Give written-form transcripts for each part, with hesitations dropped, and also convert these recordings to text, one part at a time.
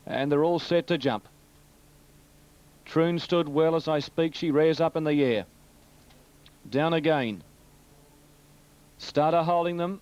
And they're all set to jump. Troon stood well as I speak. She rears up in the air. Down again. Starter holding them.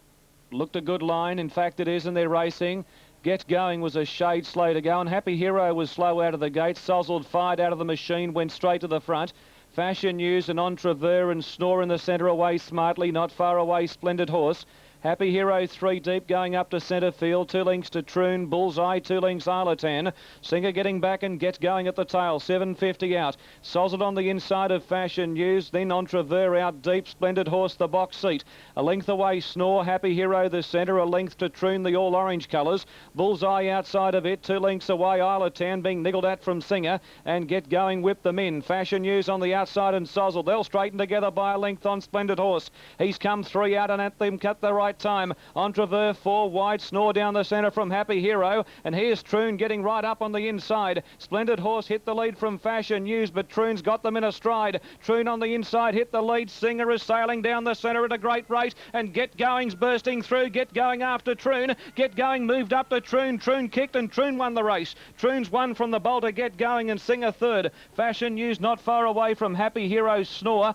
Looked a good line. In fact, it is, and they're racing. Get Going was a shade slow to go, and Happy Hero was slow out of the gate. Sozzled fired out of the machine, went straight to the front. Fashion News and Entreveur and Snore in the centre, away smartly, not far away, Splendid Horse. Happy Hero 3 deep, going up to centre field. 2 lengths to Troon, Bullseye, 2 lengths Arlatan. Singer getting back and Get Going at the tail, 7.50 out. Sozzled on the inside of Fashion News, then Entreveur out deep, Splendid Horse the box seat. A length away Snore, Happy Hero the centre, a length to Troon, the all orange colours. Bullseye outside of it, 2 lengths away, Arlatan being niggled at from Singer, and Get Going whip them in. Fashion News on the outside and Sozzled. They'll straighten together by a length on Splendid Horse. He's come 3 out and at them cut the right time. Entreveur 4 wide, Snore down the centre from Happy Hero, and here's Troon getting right up on the inside. Splendid Horse hit the lead from Fashion News, but Troon's got them in a stride. Troon on the inside hit the lead. Singer is sailing down the centre at a great rate, and Get Going's bursting through. Get Going after Troon. Get Going moved up to Troon. Troon kicked and Troon won the race. Troon's won from the bolter Get Going and Singer third. Fashion News not far away from Happy Hero's Snore.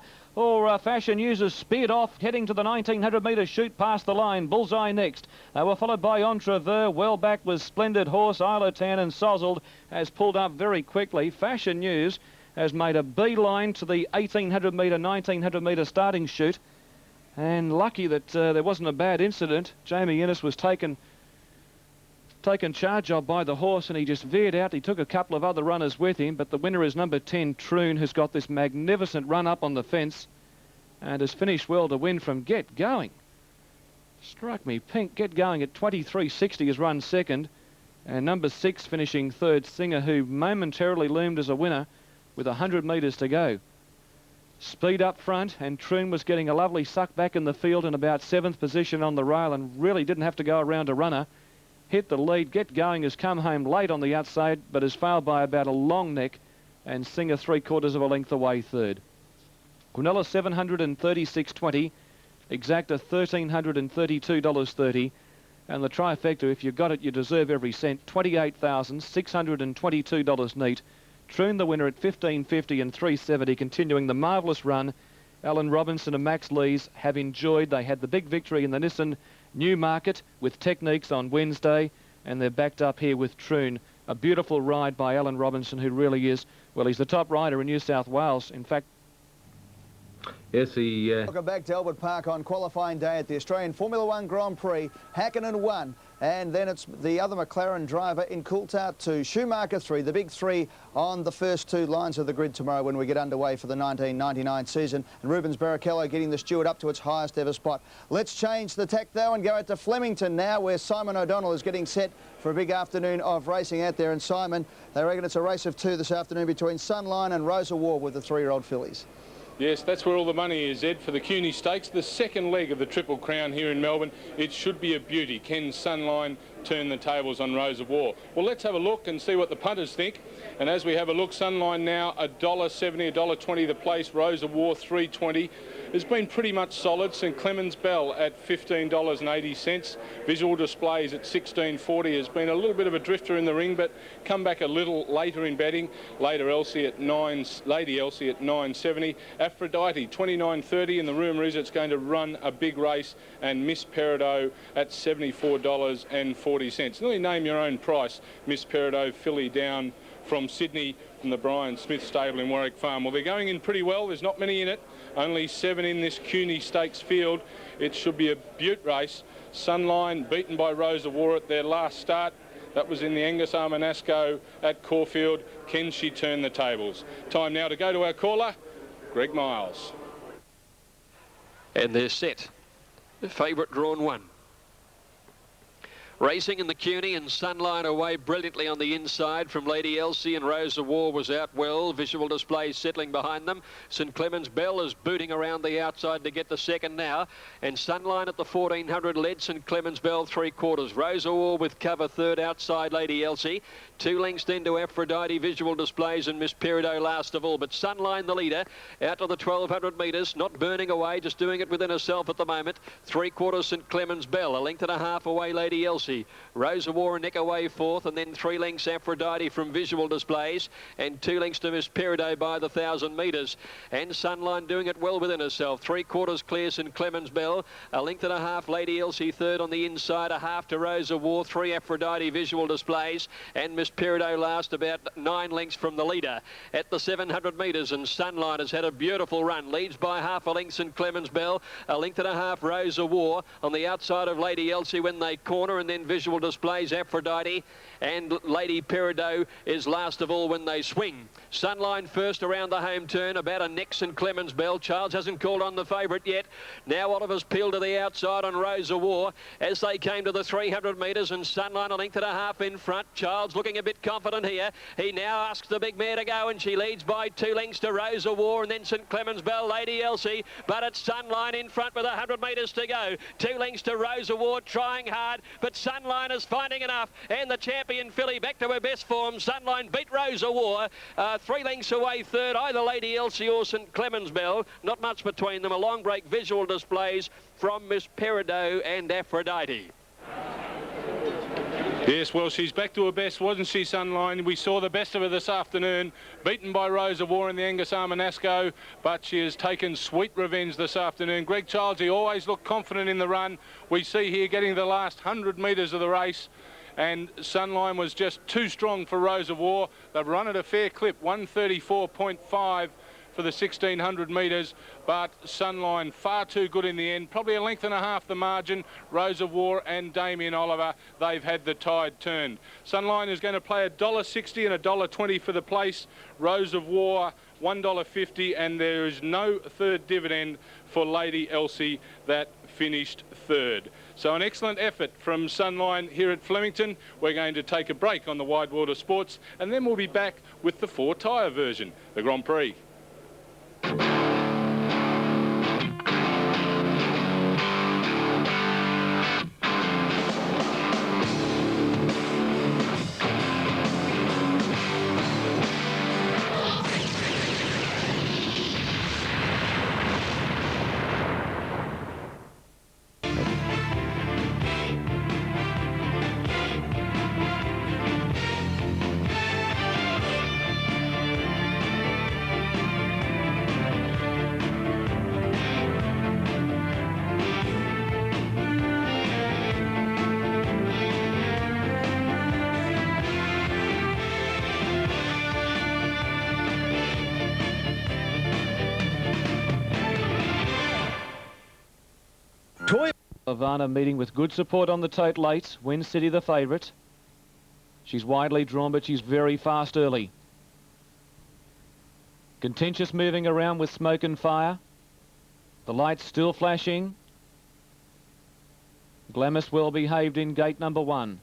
Fashion News has speared off, heading to the 1900-metre shoot past the line. Bullseye next. They were followed by Entreveur. Well back was Splendid Horse. Arlatan and Sozzled has pulled up very quickly. Fashion News has made a beeline to the 1800-metre, 1900-metre starting shoot. And lucky that there wasn't a bad incident. Jamie Innes was taken charge of by the horse, and he just veered out. He took a couple of other runners with him, but the winner is number 10, Troon, who's got this magnificent run up on the fence and has finished well to win from Get Going. Struck me pink. Get Going at 23.60 has run second, and number 6 finishing third, Singer, who momentarily loomed as a winner with 100 metres to go. Speed up front, and Troon was getting a lovely suck back in the field in about 7th position on the rail and really didn't have to go around a runner. Hit the lead. Get Going has come home late on the outside, but has failed by about a long neck, and Singer 3/4 of a length away third. Quinella $736.20, Exacta $1,332.30, and the trifecta, if you got it, you deserve every cent, $28,622 neat. Troon the winner at $15.50 and $3.70, continuing the marvellous run Alan Robinson and Max Lees have enjoyed. They had the big victory in the Nissan Newmarket with Techniques on Wednesday, and they're backed up here with Troon. A beautiful ride by Alan Robinson, who really is, well, he's the top rider in New South Wales. In fact, yes, he... Welcome back to Albert Park on qualifying day at the Australian Formula One Grand Prix. Hakkinen won, and then it's the other McLaren driver in Coulthard 2, Schumacher 3, the big 3 on the first 2 lines of the grid tomorrow when we get underway for the 1999 season. And Rubens Barrichello getting the Stewart up to its highest ever spot. Let's change the tack though and go out to Flemington now, where Simon O'Donnell is getting set for a big afternoon of racing out there. And Simon, they reckon it's a race of 2 this afternoon between Sunline and Rosa War with the 3-year-old fillies. Yes, that's where all the money is, Ed, for the CUNY Stakes, the second leg of the Triple Crown here in Melbourne. It should be a beauty. Can Sunline turn the tables on Rosa War? Well, let's have a look and see what the punters think. And as we have a look, Sunline now $1.70, $1.20 the place. Rosa War $3.20. It's been pretty much solid. St Clemens Bell at $15.80. Visual Displays at $16.40 has been a little bit of a drifter in the ring, but come back a little later in betting. Lady Elsie at $9.70. Aphrodite $29.30, and the rumour is it's going to run a big race. And Miss Peridot at $74.40. Nearly name your own price. Miss Peridot filly down from Sydney from the Brian Smith stable in Warwick Farm. Well, they're going in pretty well. There's not many in it. Only 7 in this CUNY Stakes field. It should be a beaut race. Sunline beaten by Rosa War at their last start. That was in the Angus Armanasco at Caulfield. Can she turn the tables? Time now to go to our caller, Greg Miles. And they're set. The favourite drawn 1. Racing in the CUNY, and Sunline away brilliantly on the inside from Lady Elsie, and Rosa War was out well. Visual Display settling behind them. St Clemens Bell is booting around the outside to get the second now, and Sunline at the 1400 led St Clemens Bell 3/4. Rosa War with cover third outside Lady Elsie. 2 lengths then to Aphrodite, Visual Displays, and Miss Peridot last of all. But Sunline the leader out to the 1200 metres, not burning away, just doing it within herself at the moment. 3/4 St Clemens Bell, a length and a half away Lady Elsie. Elsie. Rosa War and Nick away fourth, and then 3 lengths Aphrodite from Visual Displays, and 2 lengths to Miss Peridot by the 1,000 metres. And Sunline doing it well within herself. 3/4 clear St Clemens Bell. A length and a half Lady Elsie third on the inside. A half to Rosa War. 3 Aphrodite Visual Displays, and Miss Peridot last about 9 lengths from the leader at the 700 metres. And Sunline has had a beautiful run. Leads by half a length St Clemens Bell. A length and a half Rosa War on the outside of Lady Elsie when they corner, and then Visual Displays Aphrodite, and Lady Peridot is last of all when they swing. Sunline first around the home turn, about a neck St Clemens Bell. Charles hasn't called on the favourite yet. Now Oliver's peeled to the outside on Rosa War as they came to the 300 metres, and Sunline a length and a half in front. Charles looking a bit confident here. He now asks the big mare to go, and she leads by 2 lengths to Rosa War, and then St Clemens Bell, Lady Elsie, but it's Sunline in front with 100 metres to go. 2 lengths to Rosa War, trying hard, but Sunline is finding enough, and the champion filly back to her best form. Sunline beat Rosa War, 3 lengths away third, either Lady Elsie or St Clemens Bell. Not much between them. A long break Visual Displays from Miss Peridot and Aphrodite. Yes, well, she's back to her best, wasn't she, Sunline? We saw the best of her this afternoon, beaten by Rosa War in the Angus Armanasco, but she has taken sweet revenge this afternoon. Greg Childs, he always looked confident in the run. We see here getting the last 100 metres of the race, and Sunline was just too strong for Rosa War. They've run at a fair clip, 134.5 for the 1,600 metres, but Sunline far too good in the end. Probably a length and a half the margin. Rosa War and Damien Oliver, they've had the tide turned. Sunline is going to play $1.60 and $1.20 for the place. Rosa War $1.50, and there is no third dividend for Lady Elsie that finished third. So an excellent effort from Sunline here at Flemington. We're going to take a break on the Wide World of Sports, and then we'll be back with the 4-tyre version, the Grand Prix. Ivana meeting with good support on the tote late. Win City the favourite. She's widely drawn, but she's very fast early. Contentious moving around with Smoke and Fire. The lights still flashing. Glamis well behaved in gate number 1.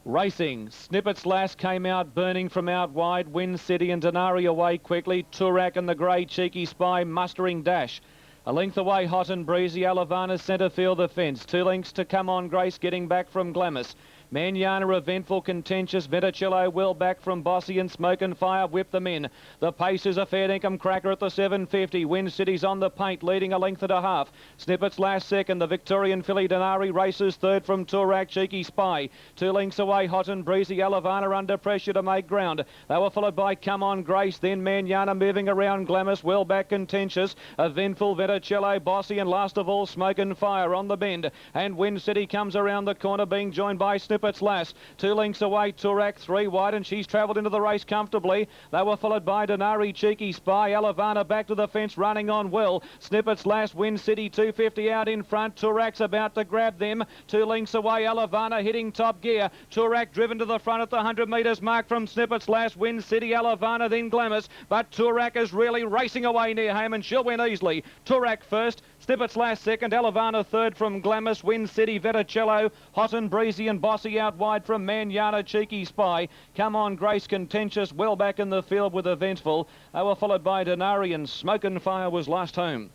Racing, Snippet's Lass came out burning from out wide. Win City and Denari away quickly. Turak and the grey Cheeky Spy mustering dash. A length away, Hot and Breezy. Alavana centre field the fence. 2 lengths to Come On Grace getting back from Glamis. Manana eventful, contentious. Viticello well back from Bossy, and Smoke and Fire whip them in. The pace is a fair income cracker at the 750. Win City's on the paint, leading a length and a half. Snippet's last second. The Victorian filly Denari races third from Turak, Cheeky Spy. 2 lengths away, Hot and Breezy. Alavana under pressure to make ground. They were followed by Come On Grace, then Manana moving around Glamis, well back, contentious. Eventful, Viticello, Bossy, and last of all Smoke and Fire on the bend. And Win City comes around the corner, being joined by Snippet's Lass. 2 lengths away, Turak 3 wide, and she's travelled into the race comfortably. They were followed by Denari, Cheeky Spy. Alavana back to the fence, running on well. Snippet's Lass, Win City 250 out in front. Turak's about to grab them. 2 lengths away, Alavana hitting top gear. Turak driven to the front at the 100 metres mark from Snippet's Lass. Win City, Alavana, then Glamis. But Turak is really racing away near home, and she'll win easily. Turak first. Snippet's Lass second, Alavana third from Glamis. Win City, Viticello, Hot and Breezy and Bossy out wide from Manana, Cheeky Spy. Come On Grace, contentious, well back in the field with Eventful. They were followed by Denari, and Smoke and Fire was last home.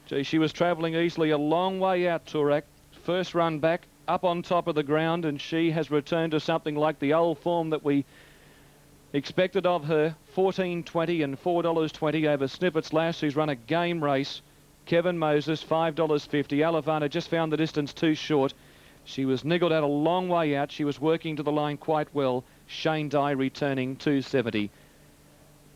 Gee, she was travelling easily a long way out, Turak. First run back, up on top of the ground, and she has returned to something like the old form that we expected of her. $14.20 and $4.20 over Snippet's Lass, who's run a game race. Kevin Moses, $5.50. Alavana just found the distance too short. She was niggled out a long way out. She was working to the line quite well. Shane Dye returning 270.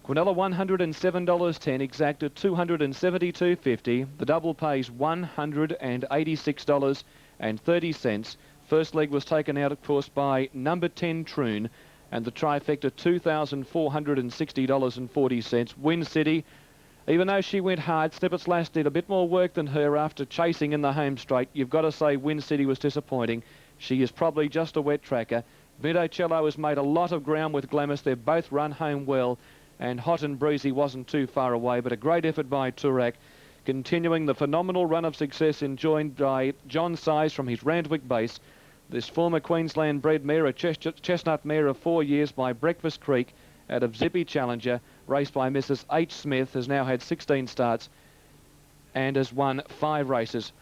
Quinella $107.10, exacted $272.50. The double pays $186.30. First leg was taken out, of course, by number 10 Troon, and the trifecta $2,460.40. Win City, even though she went hard, Snippets Lass did a bit more work than her after chasing in the home straight. You've got to say Win City was disappointing. She is probably just a wet tracker. Vidocello has made a lot of ground with Glamis. They've both run home well, and Hot and Breezy wasn't too far away, but a great effort by Toorak, continuing the phenomenal run of success enjoyed by John Size from his Randwick base. This former Queensland bred mare, a chestnut mare of 4 years by Breakfast Creek out of Zippy Challenger, raced by Mrs. H. Smith, has now had 16 starts and has won 5 races.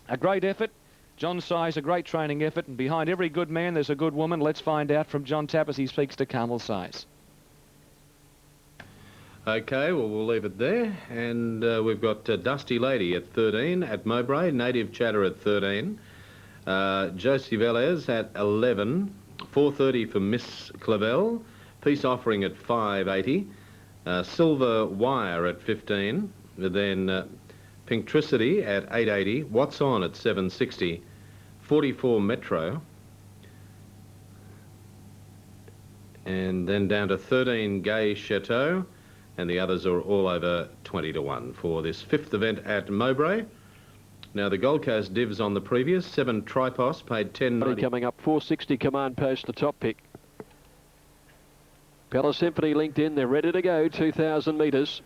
A great effort. John Size, a great training effort, and behind every good man there's a good woman. Let's find out from John Tapp as he speaks to Carmel Size. Okay, well, we'll leave it there. And we've got Dusty Lady at 13 at Mowbray, Native Chatter at 13, Josie Velez at 11, 430 for Miss Clavel, Peace Offering at 580, Silver Wire at 15, then Pinktricity at 880, What's On at 760, 44 Metro, and then down to 13 Gay Chateau, and the others are all over 20 to 1 for this 5th event at Mowbray. Now the Gold Coast divs on the previous 7 Tripos paid 10.90. Coming up 460 Command Post, the top pick. Pella Symphony linked in. They're ready to go. 2,000 metres.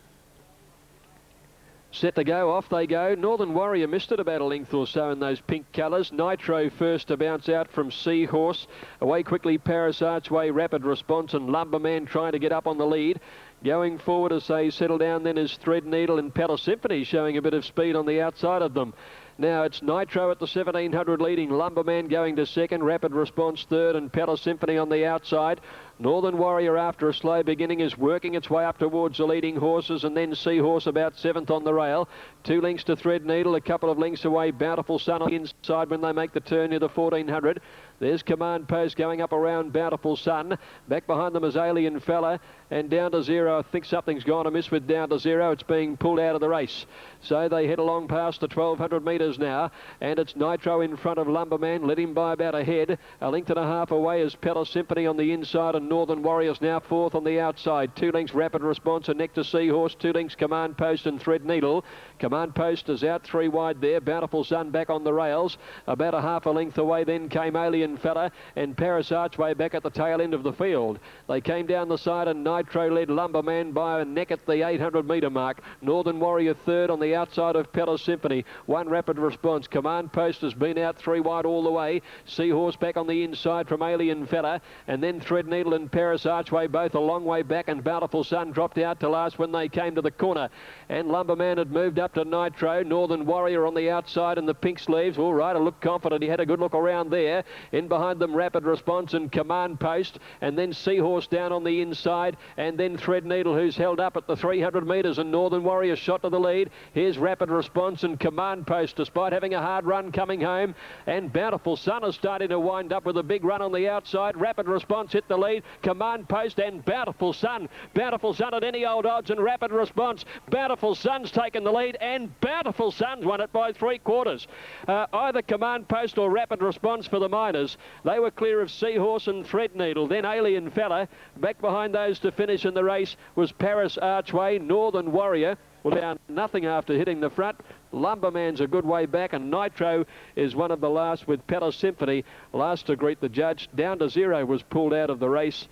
Set to go, off they go. Northern Warrior missed it about a length or so in those pink colours. Nitro first to bounce out from Seahorse. Away quickly Paris Archway, Rapid Response, and Lumberman trying to get up on the lead. Going forward as they settle down then is Threadneedle and Pella Symphony showing a bit of speed on the outside of them. Now it's Nitro at the 1700 leading, Lumberman going to second, Rapid Response third, and Pella Symphony on the outside. Northern Warrior, after a slow beginning, is working its way up towards the leading horses, and then Seahorse about 7th on the rail. 2 lengths to Threadneedle, a couple of lengths away, Bountiful Sun on the inside when they make the turn near the 1400. There's Command Post going up around Bountiful Sun. Back behind them is Alien Fella, and Down to Zero. I think something's gone amiss with Down to Zero. It's being pulled out of the race. So they head along past the 1200 metres now, and it's Nitro in front of Lumberman, led him by about a head. A length and a half away is Pella Symphony on the inside, and Northern Warriors now 4th on the outside. 2 lengths Rapid Response and next to Seahorse. 2 lengths Command Post and Threadneedle. Command Post is out 3 wide there. Bountiful Sun back on the rails. About a half a length away then came Alien Fella, and Paris Archway back at the tail end of the field. They came down the side, and Nitro led Lumberman by a neck at the 800 metre mark. Northern Warrior third on the outside of Pella Symphony. 1 Rapid Response. Command Post has been out 3 wide all the way. Seahorse back on the inside from Alien Fella, and then Threadneedle and Paris Archway both a long way back, and Bountiful Sun dropped out to last when they came to the corner. And Lumberman had moved up to Nitro. Northern Warrior on the outside in the pink sleeves. All right, I look confident. He had a good look around there. In behind them, Rapid Response and Command Post, and then Seahorse down on the inside, and then Threadneedle, who's held up at the 300 metres, and Northern Warrior shot to the lead. Here's Rapid Response and Command Post, despite having a hard run coming home, and Bountiful Sun is starting to wind up with a big run on the outside. Rapid Response hit the lead. Command Post and Bountiful Sun. Bountiful Sun at any old odds, and Rapid Response. Bountiful Sun's taken the lead, and Bountiful Sun's won it by 3/4. Either Command Post or Rapid Response for the Miners. They were clear of Seahorse and Threadneedle. Then Alien Fella. Back behind those to finish in the race was Paris Archway. Northern Warrior well down nothing after hitting the front. Lumberman's a good way back, and Nitro is one of the last with Pella Symphony last to greet the judge. Down to Zero was pulled out of the race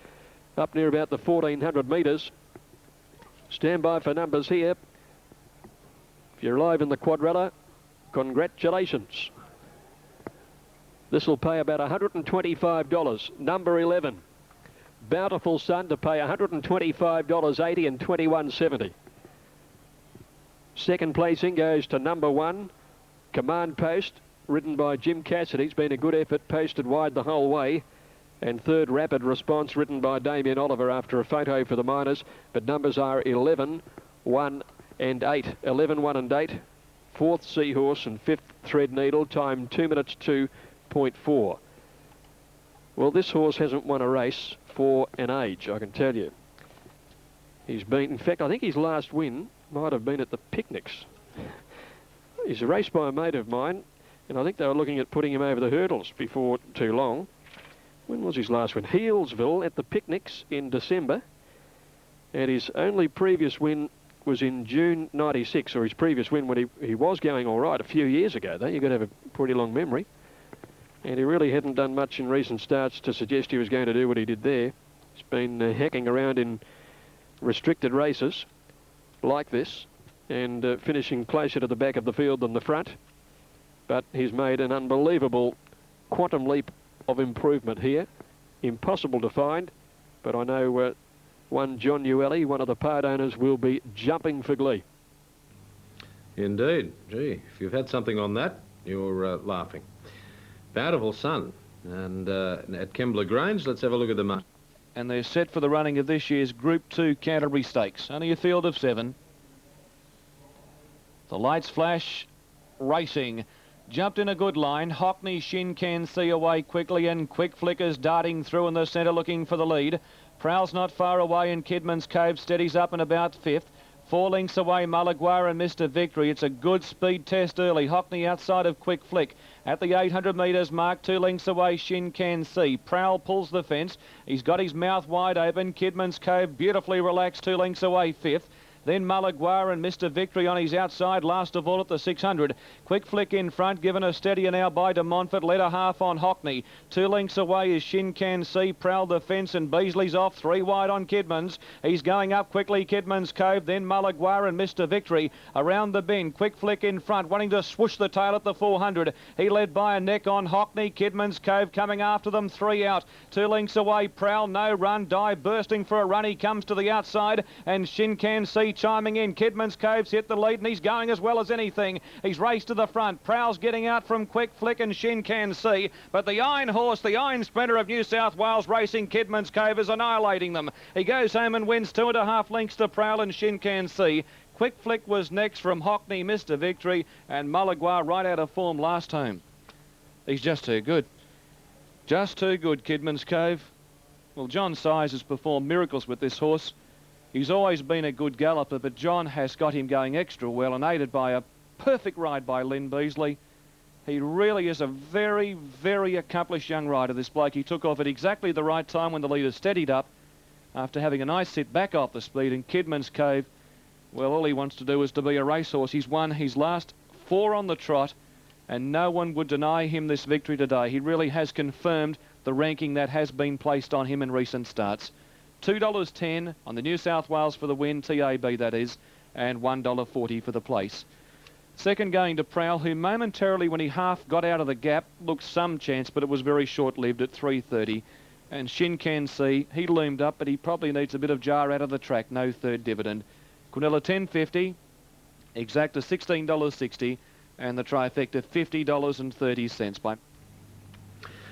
up near about the 1400 metres. Stand by for numbers here. If you're live in the quadrilla, congratulations. This will pay about $125. Number 11, Bountiful Sun, to pay $125.80 and $21.70. Second placing goes to number 1, Command Post, ridden by Jim Cassidy. It's been a good effort, posted wide the whole way. And third, Rapid Response, ridden by Damien Oliver after a photo for the Miners. But numbers are 11, 1 and 8. 11, 1 and 8. Fourth, Seahorse, and fifth, Threadneedle. Time 2 minutes to 8.4. Well, this horse hasn't won a race for an age, I can tell you. He's been, in fact, I think his last win might have been at the Picnics. He's raced by a mate of mine, and I think they were looking at putting him over the hurdles before too long. When was his last win? Healesville at the Picnics in December. And his only previous win was in June 96, or his previous win when he was going all right a few years ago, though. You've got to have a pretty long memory. And he really hadn't done much in recent starts to suggest he was going to do what he did there. He's been hacking around in restricted races like this and finishing closer to the back of the field than the front. But he's made an unbelievable quantum leap of improvement here. Impossible to find, but I know one John Newelly, one of the part owners, will be jumping for glee. Indeed. Gee, if you've had something on that, you're laughing. Bountiful Sun. And at Kembla Grange, let's have a look at the mark. And they're set for the running of this year's Group 2 Canterbury Stakes. Only a field of 7. The lights flash, racing. Jumped in a good line. Hockney, Shin Can See away quickly, and Quick Flickers darting through in the centre looking for the lead. Prowl's not far away, and Kidman's Cove steadies up in about 5th. 4 lengths away, Malaguar and Mr. Victory. It's a good speed test early. Hockney outside of Quick Flick. At the 800 metres mark, 2 lengths away, Shin Can See. Prowl pulls the fence. He's got his mouth wide open. Kidman's Cove beautifully relaxed, 2 lengths away, 5th. Then Malaguar and Mr. Victory on his outside, last of all at the 600. Quick Flick in front, given a steadier now by De Montfort. Led a half on Hockney. 2 lengths away is Shin Can See. Prowl the fence, and Beasley's off. 3 wide on Kidman's. He's going up quickly, Kidman's Cove. Then Malaguar and Mr. Victory around the bend. Quick Flick in front, wanting to swoosh the tail at the 400. He led by a neck on Hockney. Kidman's Cove coming after them. 3 out. 2 lengths away, Prowl. No run. Die bursting for a run. He comes to the outside, and Shin Can See chiming in. Kidman's Cove's hit the lead, and he's going as well as anything. He's raced to the front. Prowl's getting out from Quick Flick and Shin Can See, but the Iron Horse, the Iron Sprinter of New South Wales Racing, Kidman's Cove, is annihilating them. He goes home and wins 2.5 lengths to Prowl and Shin Can See. Quick Flick was next from Hockney, Mr. Victory, and Malaguar right out of form last home. He's just too good. Just too good, Kidman's Cove. Well, John Size has performed miracles with this horse. He's always been a good galloper, but John has got him going extra well, and aided by a perfect ride by Lynn Beasley. He really is a very, very accomplished young rider, this bloke. He took off at exactly the right time when the leader steadied up after having a nice sit back off the speed. And Kidman's Cove, well, all he wants to do is to be a racehorse. He's won his last 4 on the trot, and no one would deny him this victory today. He really has confirmed the ranking that has been placed on him in recent starts. $2.10 on the New South Wales for the win, TAB that is, and $1.40 for the place. Second going to Prowl, who momentarily, when he half got out of the gap, looked some chance, but it was very short-lived at $3.30. And Shin Can See, he loomed up, but he probably needs a bit of jar out of the track, no third dividend. Quinella $10.50, Exacta $16.60, and the trifecta $50.30 by...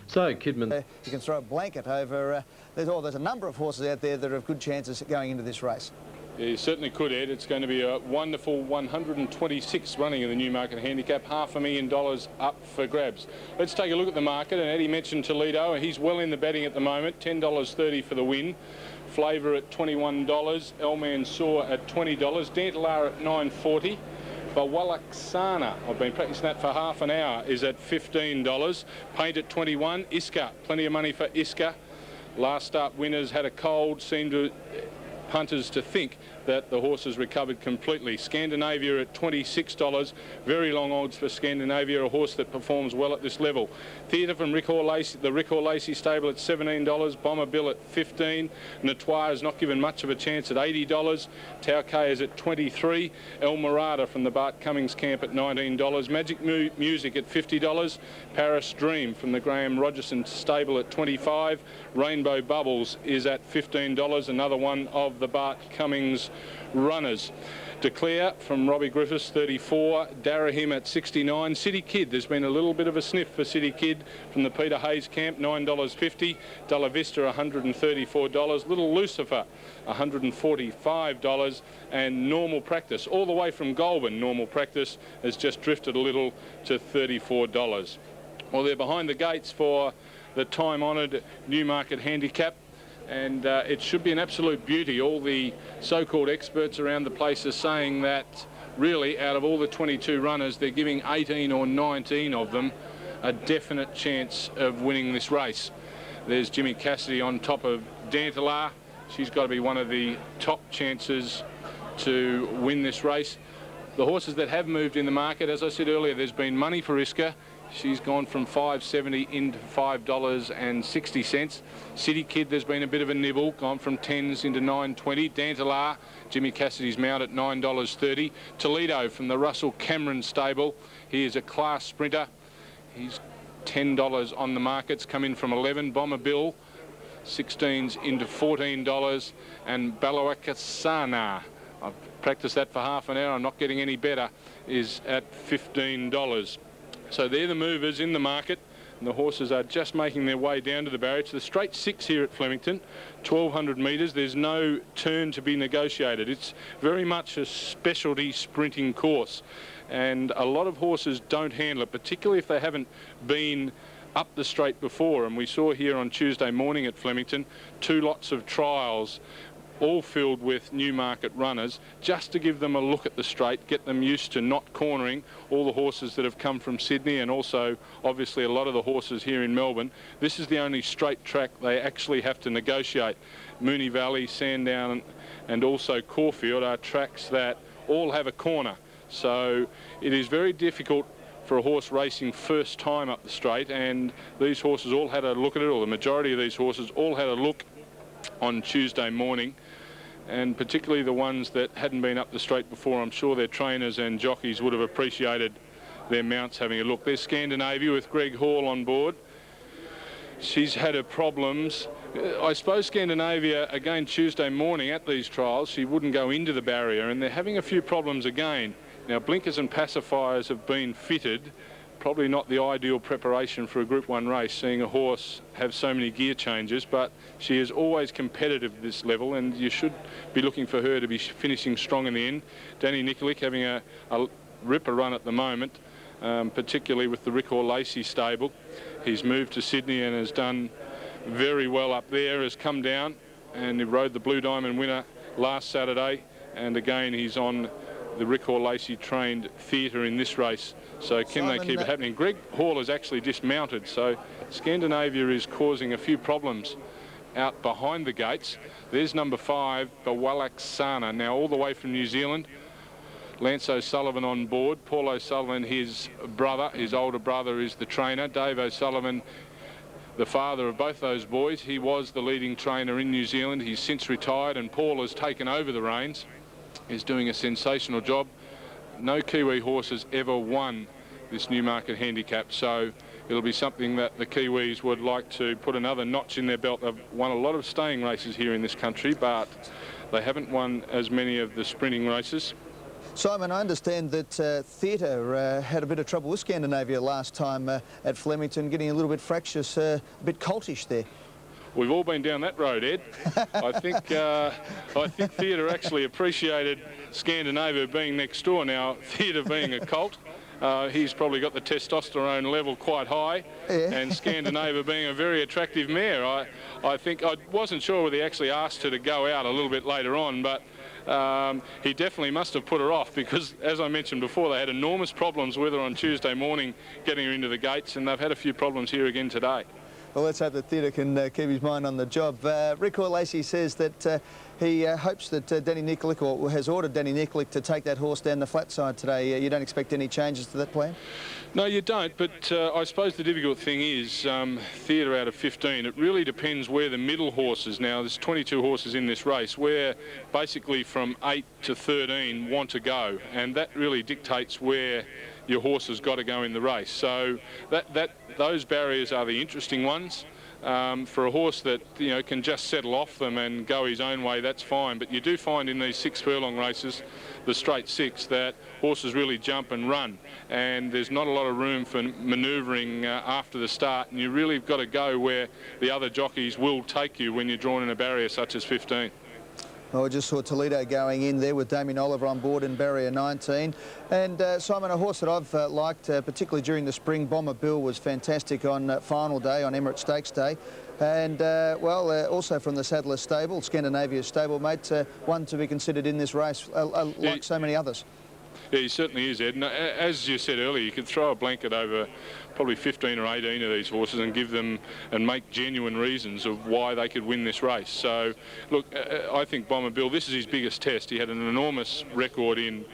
So, Kidman... you can throw a blanket over... there's a number of horses out there that have good chances going into this race. Yeah, you certainly could, Ed. It's going to be a wonderful 126 running in the Newmarket Handicap. $500,000 up for grabs. Let's take a look at the market. And Eddie mentioned Toledo. He's well in the betting at the moment. $10.30 for the win. Flavour at $21. El Mansour at $20. Dantalar at $9.40. But Wallaxana, I've been practicing that for half an hour, is at $15. Paint at $21. Iska, plenty of money for Iska. Last start winners had a cold, seemed to punters to think that the horse has recovered completely. Scandinavia at $26. Very long odds for Scandinavia, a horse that performs well at this level. Theatre from Rick Hall Lacey, the Rick Hall Lacey stable at $17. Bomber Bill at $15. Natoir is not given much of a chance at $80. Tauke is at $23. El Murata from the Bart Cummings camp at $19. Magic Music at $50. Paris Dream from the Graham Rogerson stable at $25. Rainbow Bubbles is at $15. Another one of the Bart Cummings runners. Declare from Robbie Griffiths, $34. Darrahim at $69. City Kid, there's been a little bit of a sniff for City Kid from the Peter Hayes camp, $9.50. Della Vista, $134. Little Lucifer, $145. And Normal Practice, all the way from Goulburn, Normal Practice has just drifted a little to $34. Well, they're behind the gates for the time-honoured Newmarket Handicap, and it should be an absolute beauty. All the so-called experts around the place are saying that really out of all the 22 runners, they're giving 18 or 19 of them a definite chance of winning this race. There's Jimmy Cassidy on top of Dantilar. She's got to be one of the top chances to win this race. The horses that have moved in the market, as I said earlier, there's been Money for Iska. She's gone from $5.70 into $5.60. City Kid, there's been a bit of a nibble, gone from 10s into $9.20. Dantilar, Jimmy Cassidy's mount at $9.30. Toledo from the Russell Cameron stable. He is a class sprinter. He's $10 on the markets, come in from 11. Bomber Bill, 16s into $14. And Balawakasana, I've practiced that for half an hour, I'm not getting any better, is at $15. So they're the movers in the market, and the horses are just making their way down to the barrier. It's the straight 6 here at Flemington, 1,200 metres. There's no turn to be negotiated. It's very much a specialty sprinting course, and a lot of horses don't handle it, particularly if they haven't been up the straight before. And we saw here on Tuesday morning at Flemington 2 lots of trials, all filled with Newmarket runners, just to give them a look at the straight, get them used to not cornering all the horses that have come from Sydney, and also obviously a lot of the horses here in Melbourne. This is the only straight track they actually have to negotiate. Moonee Valley, Sandown and also Caulfield are tracks that all have a corner, so it is very difficult for a horse racing first time up the straight, and these horses all had a look at it, or the majority of these horses all had a look on Tuesday morning, and particularly the ones that hadn't been up the straight before. I'm sure their trainers and jockeys would have appreciated their mounts having a look. There's Scandinavia with Greg Hall on board. She's had her problems. I suppose Scandinavia, again Tuesday morning at these trials, she wouldn't go into the barrier, and they're having a few problems again. Now, blinkers and pacifiers have been fitted. Probably not the ideal preparation for a Group 1 race, seeing a horse have so many gear changes, but she is always competitive at this level, and you should be looking for her to be finishing strong in the end. Danny Nikolic having a ripper run at the moment, particularly with the Rick Lacey stable. He's moved to Sydney and has done very well up there, has come down and he rode the Blue Diamond winner last Saturday, and again he's on the Rick Lacey trained theatre in this race. So can they keep it happening? Greg Hall is actually dismounted, so Scandinavia is causing a few problems out behind the gates. There's number 5, Bawalaksana, now all the way from New Zealand. Lance O'Sullivan on board. Paul O'Sullivan, his brother, his older brother, is the trainer. Dave O'Sullivan, the father of both those boys. He was the leading trainer in New Zealand. He's since retired, and Paul has taken over the reins. He's doing a sensational job. No Kiwi horse has ever won this Newmarket Handicap, so it'll be something that the Kiwis would like to put another notch in their belt. They've won a lot of staying races here in this country, but they haven't won as many of the sprinting races. Simon, I understand that Theatre had a bit of trouble with Scandinavia last time at Flemington, getting a little bit fractious, a bit coltish there. We've all been down that road, Ed. I think Theatre actually appreciated Scandinavia being next door. Now, Theatre being a colt, he's probably got the testosterone level quite high, yeah. And Scandinavia being a very attractive mare. I think, I wasn't sure whether he actually asked her to go out a little bit later on, but he definitely must have put her off, because, as I mentioned before, they had enormous problems with her on Tuesday morning getting her into the gates, and they've had a few problems here again today. Well, let's hope that Theatre can keep his mind on the job. Rick Lacey says that he hopes that Danny Nikolic, or has ordered Danny Nikolic to take that horse down the flat side today. You don't expect any changes to that plan? No, you don't, but I suppose the difficult thing is Theatre out of 15. It really depends where the middle horses, now there's 22 horses in this race, where basically from 8 to 13 want to go, and that really dictates where your horse has got to go in the race. So those barriers are the interesting ones. For a horse that, you know, can just settle off them and go his own way, that's fine. But you do find in these 6 furlong races, the straight 6, that horses really jump and run, and there's not a lot of room for manoeuvring after the start, and you really have got to go where the other jockeys will take you when you're drawn in a barrier such as 15. Oh, I just saw Toledo going in there with Damien Oliver on board in barrier 19. And Simon, a horse that I've liked, particularly during the spring, Bomber Bill, was fantastic on final day, on Emirates Stakes Day. And, also from the Saddler stable, Scandinavia stablemate, one to be considered in this race, like so many others. Yeah, he certainly is, Ed. And as you said earlier, you could throw a blanket over probably 15 or 18 of these horses and give them and make genuine reasons of why they could win this race. So, look, I think Bomber Bill, this is his biggest test. He had an enormous record in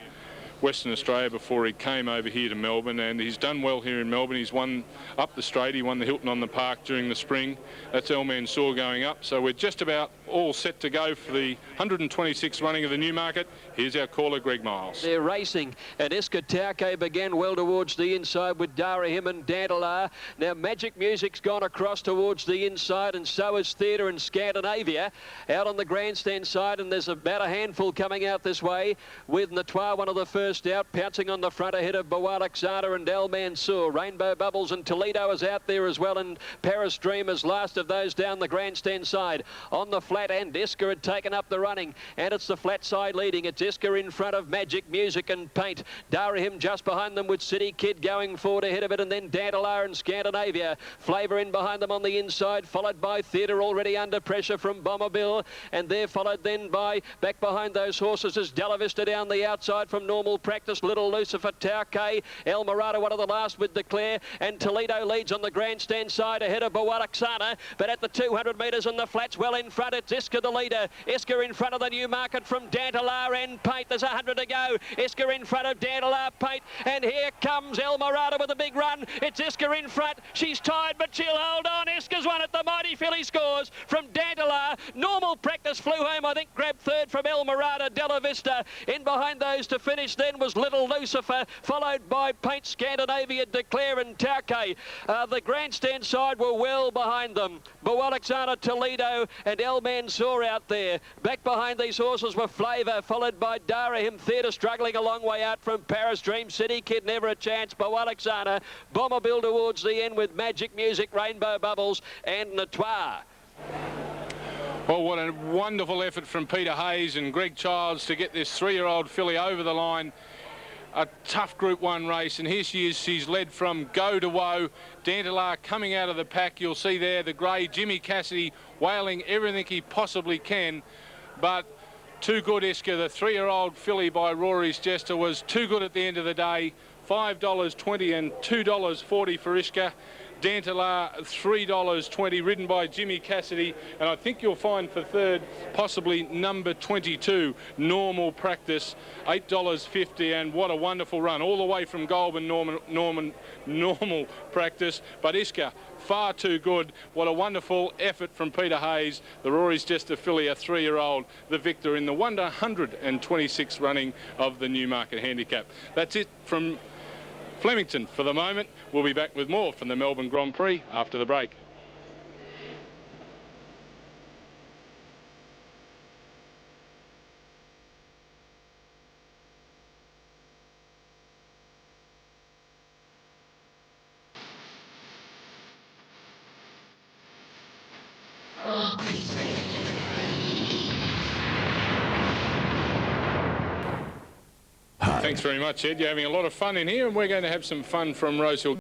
Western Australia before he came over here to Melbourne, and he's done well here in Melbourne. He's won up the straight. He won the Hilton on the Park during the spring. That's El Mansour going up. So we're just about all set to go for the 126th running of the Newmarket. Here's our caller, Greg Miles. They're racing, and Iska Tauke began well towards the inside with Darahim and Dandalar. Now Magic Music's gone across towards the inside, and so is Theatre and Scandinavia out on the grandstand side, and there's about a handful coming out this way with Natois, one of the first out, pouncing on the front ahead of Bawalaksana and El Mansour. Rainbow Bubbles and Toledo is out there as well, and Paris Dream is last of those down the grandstand side. On the flat end, Iska had taken up the running, and it's the flat side leading. It's Iska in front of Magic Music and Paint. Darahim just behind them with City Kid going forward ahead of it, and then Dandalar and Scandinavia. Flavour in behind them on the inside, followed by Theatre already under pressure from Bomber Bill, and they're followed then by, back behind those horses, is Della Vista down the outside from Normal Practice, Little Lucifer, Tauke, El Morado, one of the last with Declare, and Toledo leads on the grandstand side ahead of Bawalaksana, but at the 200 metres on the flats, well in front, it's Iska the leader. Iska in front of the Newmarket from Dandalar and Paint. There's 100 to go. Iska in front of Dandalar, Paint, and here comes El Morado with a big run. It's Iska in front. She's tied, but she'll hold on. Iska's won at the Mighty Filly Scores from Dandalar. Normal Practice flew home, I think, grabbed third from El Morado. Della Vista in behind those to finish then was Little Lucifer, followed by Paint, Scandinavia, Declare and Tauke. The grandstand side were well behind them. Bawalaksana, Toledo and El Mansour out there. Back behind these horses were Flavour, followed by Darahim. Theatre struggling a long way out from Paris Dream. City Kid never a chance. Bawalaksana. Bomber Bill towards the end with Magic Music, Rainbow Bubbles and Natois. Well, what a wonderful effort from Peter Hayes and Greg Childs to get this 3-year-old filly over the line. A tough Group 1 race, and here she is. She's led from go to woe. Dandalar coming out of the pack. You'll see there the grey Jimmy Cassidy wailing everything he possibly can, but too good. Iska, the 3-year-old filly by Rory's Jester, was too good at the end of the day. $5.20 and $2.40 for Iska. Dandalar, $3.20, ridden by Jimmy Cassidy. And I think you'll find for third, possibly number 22, Normal Practice, $8.50. And what a wonderful run, all the way from Goulburn, Normal Practice. But Iska, far too good. What a wonderful effort from Peter Hayes. The Rory's Jester filly, a 3-year-old, the victor in the 126th running of the Newmarket Handicap. That's it from Flemington for the moment. We'll be back with more from the Melbourne Grand Prix after the break. Thanks very much, Ed. You're having a lot of fun in here, and we're going to have some fun from Rosehill.